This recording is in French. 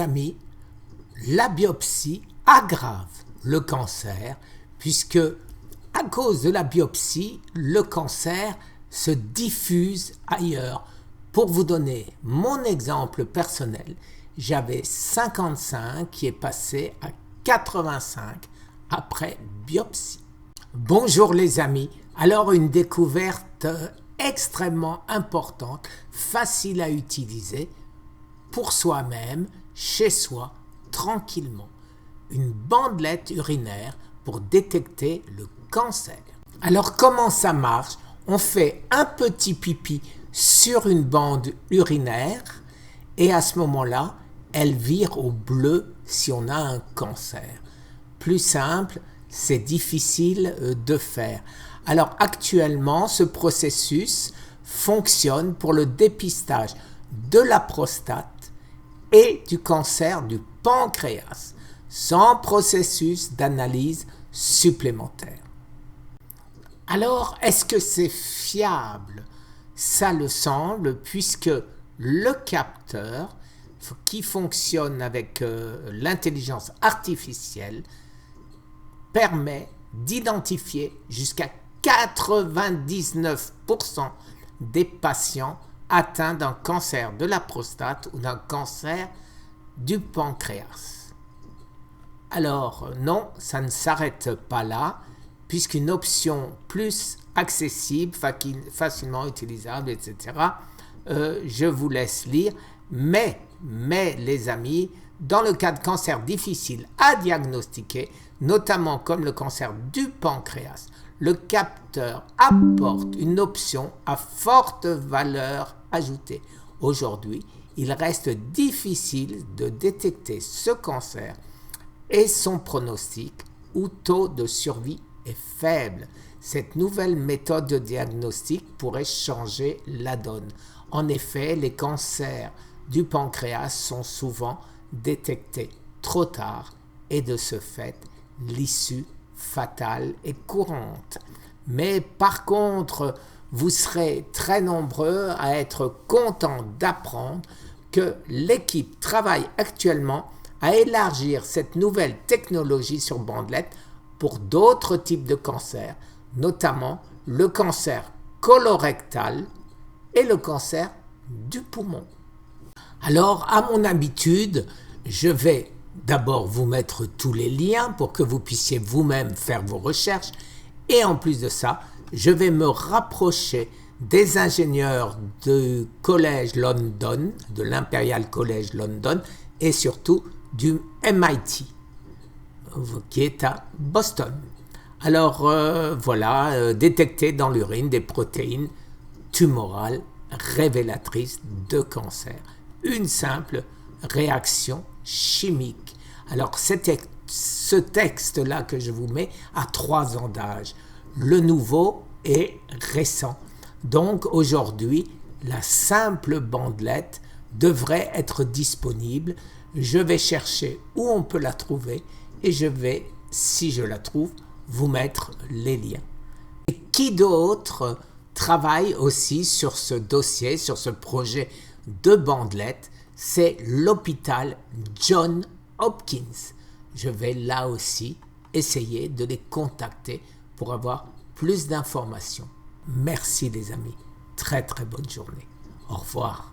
amis, la biopsie aggrave le cancer puisque à cause de la biopsie, le cancer se diffuse ailleurs. Pour vous donner mon exemple personnel, j'avais 55 qui est passé à 85 après biopsie. Bonjour les amis, alors une découverte extrêmement importante, facile à utiliser pour soi-même, chez soi, tranquillement. Une bandelette urinaire pour détecter le cancer. Alors comment ça marche? On fait un petit pipi sur une bande urinaire et à ce moment-là, elle vire au bleu si on a un cancer. Plus simple, c'est difficile de faire. Alors actuellement, ce processus fonctionne pour le dépistage de la prostate et du cancer du pancréas, sans processus d'analyse supplémentaire. Alors, est-ce que c'est fiable? Ça le semble, puisque le capteur qui fonctionne avec l'intelligence artificielle permet d'identifier jusqu'à 99% des patients atteints d'un cancer de la prostate ou d'un cancer du pancréas. Alors non, ça ne s'arrête pas là, puisqu'une option plus accessible, facilement utilisable, etc., je vous laisse lire, mais les amis, dans le cas de cancers difficiles à diagnostiquer, notamment comme le cancer du pancréas, le capteur apporte une option à forte valeur ajoutée. Aujourd'hui, il reste difficile de détecter ce cancer et son pronostic ou taux de survie est faible. Cette nouvelle méthode de diagnostic pourrait changer la donne. En effet, les cancers du pancréas sont souvent détectés trop tard et de ce fait, l'issue fatale est courante. Mais par contre, vous serez très nombreux à être contents d'apprendre que l'équipe travaille actuellement à élargir cette nouvelle technologie sur bandelette pour d'autres types de cancers, notamment le cancer colorectal et le cancer du poumon. Alors, à mon habitude, je vais d'abord vous mettre tous les liens pour que vous puissiez vous-même faire vos recherches et en plus de ça, je vais me rapprocher des ingénieurs du Collège London, de l'Imperial College London et surtout du MIT qui est à Boston. Alors voilà, détecter dans l'urine des protéines tumorales révélatrices de cancer. Une simple réaction chimique. Alors ce texte-là que je vous mets a 3 ans d'âge. Le nouveau est récent. Donc aujourd'hui, la simple bandelette devrait être disponible. Je vais chercher où on peut la trouver et je vais, si je la trouve, vous mettre les liens. Et qui d'autre travaille aussi sur ce dossier, sur ce projet de bandelette? C'est l'hôpital Johns Hopkins. Je vais là aussi essayer de les contacter pour avoir plus d'informations. Merci les amis. Très très bonne journée. Au revoir.